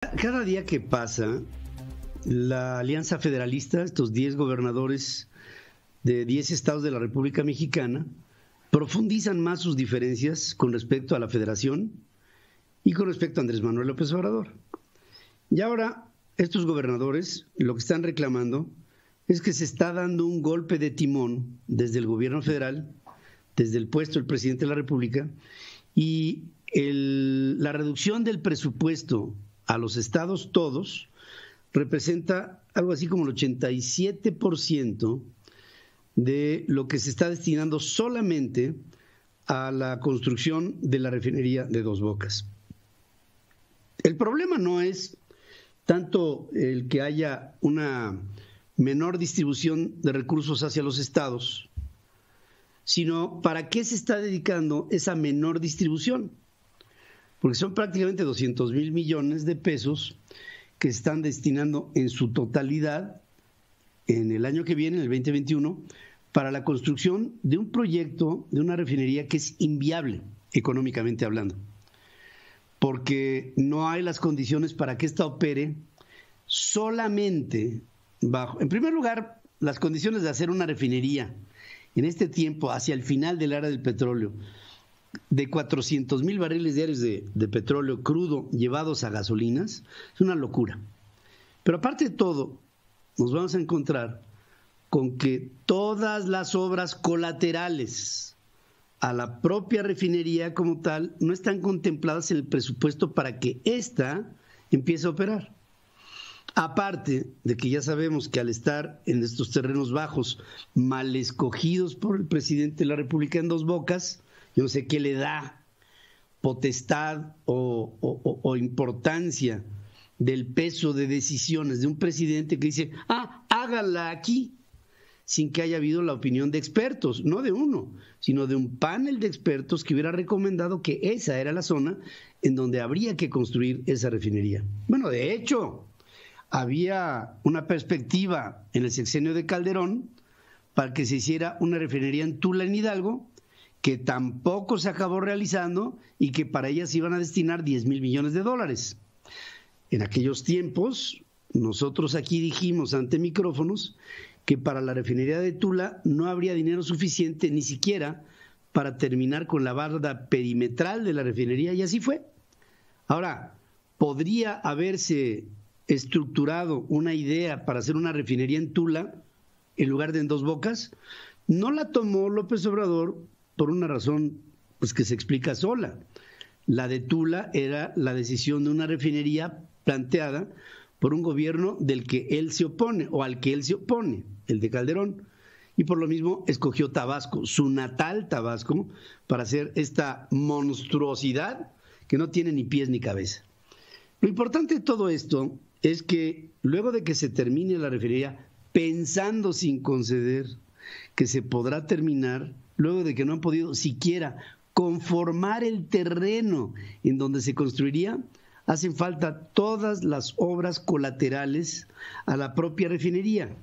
Cada día que pasa, la Alianza Federalista, estos 10 gobernadores de 10 estados de la República Mexicana, profundizan más sus diferencias con respecto a la Federación y con respecto a Andrés Manuel López Obrador. Y ahora, estos gobernadores lo que están reclamando es que se está dando un golpe de timón desde el gobierno federal, desde el puesto del presidente de la República, y la reducción del presupuesto a los estados todos representa algo así como el 87% de lo que se está destinando solamente a la construcción de la refinería de Dos Bocas. El problema no es tanto el que haya una menor distribución de recursos hacia los estados, sino para qué se está dedicando esa menor distribución. Porque son prácticamente 200,000 millones de pesos que se están destinando en su totalidad en el año que viene, en el 2021, para la construcción de un proyecto de una refinería que es inviable económicamente hablando, porque no hay las condiciones para que ésta opere solamente bajo, en primer lugar, las condiciones de hacer una refinería en este tiempo, hacia el final del era del petróleo, de 400,000 barriles diarios de petróleo crudo llevados a gasolinas, es una locura. Pero aparte de todo, nos vamos a encontrar con que todas las obras colaterales a la propia refinería como tal no están contempladas en el presupuesto para que ésta empiece a operar. Aparte de que ya sabemos que al estar en estos terrenos bajos, mal escogidos por el presidente de la República en Dos Bocas, yo no sé qué le da potestad o importancia del peso de decisiones de un presidente que dice, hágala aquí, sin que haya habido la opinión de expertos, no de uno, sino de un panel de expertos que hubiera recomendado que esa era la zona en donde habría que construir esa refinería. Bueno, de hecho, había una perspectiva en el sexenio de Calderón para que se hiciera una refinería en Tula, en Hidalgo, que tampoco se acabó realizando y que para ella se iban a destinar 10,000 millones de dólares. En aquellos tiempos, nosotros aquí dijimos ante micrófonos que para la refinería de Tula no habría dinero suficiente ni siquiera para terminar con la barda perimetral de la refinería, y así fue. Ahora, ¿podría haberse estructurado una idea para hacer una refinería en Tula en lugar de en Dos Bocas? No la tomó López Obrador por una razón pues que se explica sola. La de Tula era la decisión de una refinería planteada por un gobierno del que él se opone o al que él se opone, el de Calderón, y por lo mismo escogió Tabasco, su natal Tabasco, para hacer esta monstruosidad que no tiene ni pies ni cabeza. Lo importante de todo esto es que luego de que se termine la refinería, pensando sin conceder que se podrá terminar, luego de que no han podido siquiera conformar el terreno en donde se construiría, hacen falta todas las obras colaterales a la propia refinería,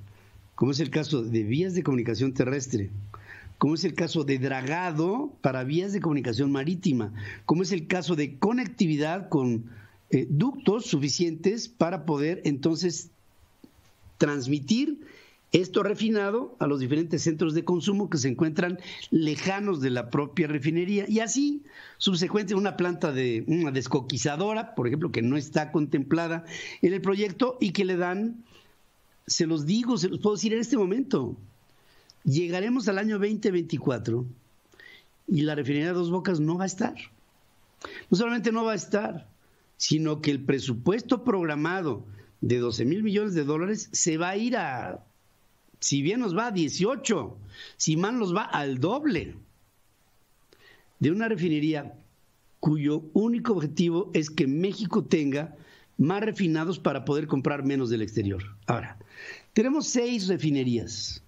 como es el caso de vías de comunicación terrestre, como es el caso de dragado para vías de comunicación marítima, como es el caso de conectividad con ductos suficientes para poder entonces transmitir esto refinado a los diferentes centros de consumo que se encuentran lejanos de la propia refinería, y así subsecuente una planta de una descoquizadora, por ejemplo, que no está contemplada en el proyecto y que le dan, se los digo, se los puedo decir en este momento, llegaremos al año 2024 y la refinería de Dos Bocas no va a estar. No solamente no va a estar, sino que el presupuesto programado de 12,000 millones de dólares se va a ir a, si bien nos va a 18, si mal nos va al doble, de una refinería cuyo único objetivo es que México tenga más refinados para poder comprar menos del exterior. Ahora, tenemos 6 refinerías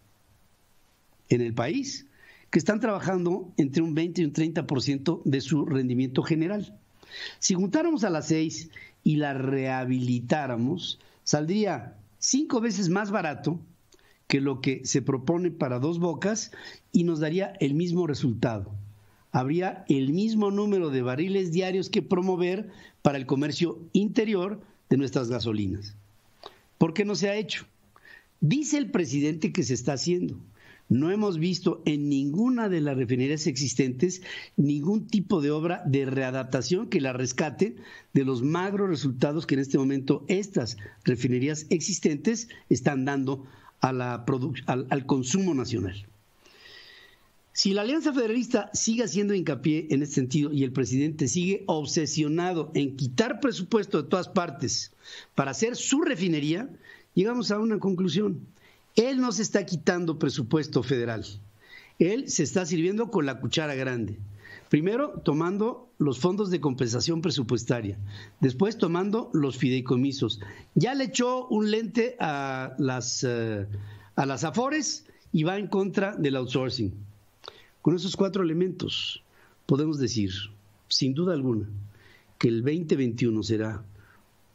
en el país que están trabajando entre un 20 y un 30% de su rendimiento general. Si juntáramos a las 6 y las rehabilitáramos, saldría 5 veces más barato que lo que se propone para Dos Bocas y nos daría el mismo resultado. Habría el mismo número de barriles diarios que promover para el comercio interior de nuestras gasolinas. ¿Por qué no se ha hecho? Dice el presidente que se está haciendo. No hemos visto en ninguna de las refinerías existentes ningún tipo de obra de readaptación que la rescate de los magros resultados que en este momento estas refinerías existentes están dando al consumo nacional. Si la Alianza Federalista sigue haciendo hincapié en este sentido y el presidente sigue obsesionado en quitar presupuesto de todas partes para hacer su refinería, llegamos a una conclusión. Él no se está quitando presupuesto federal. Él se está sirviendo con la cuchara grande. Primero, tomando los fondos de compensación presupuestaria. Después, tomando los fideicomisos. Ya le echó un lente a las Afores y va en contra del outsourcing. Con esos 4 elementos podemos decir, sin duda alguna, que el 2021 será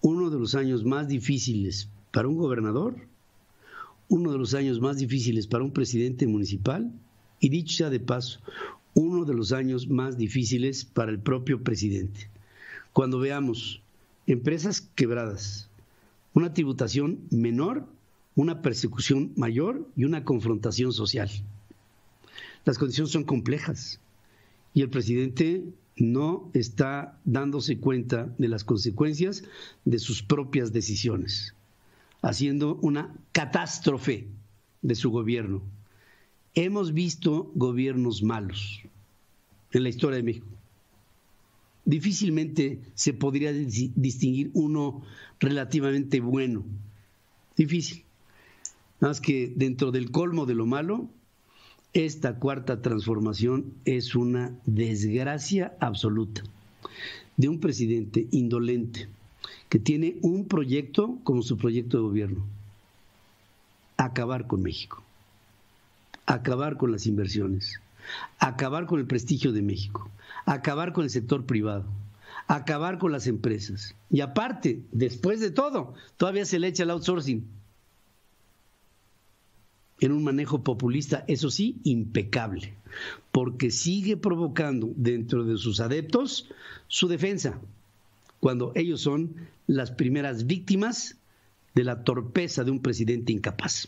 uno de los años más difíciles para un gobernador, uno de los años más difíciles para un presidente municipal y, dicho sea de paso, uno de los años más difíciles para el propio presidente. Cuando veamos empresas quebradas, una tributación menor, una persecución mayor y una confrontación social. Las condiciones son complejas y el presidente no está dándose cuenta de las consecuencias de sus propias decisiones, haciendo una catástrofe de su gobierno. Hemos visto gobiernos malos en la historia de México. Difícilmente se podría distinguir uno relativamente bueno. Difícil. Nada más que dentro del colmo de lo malo, esta cuarta transformación es una desgracia absoluta de un presidente indolente que tiene un proyecto como su proyecto de gobierno: acabar con México, acabar con las inversiones, acabar con el prestigio de México, acabar con el sector privado, acabar con las empresas. Y aparte, después de todo, todavía se le echa el outsourcing en un manejo populista, eso sí, impecable, porque sigue provocando dentro de sus adeptos su defensa, cuando ellos son las primeras víctimas de la torpeza de un presidente incapaz.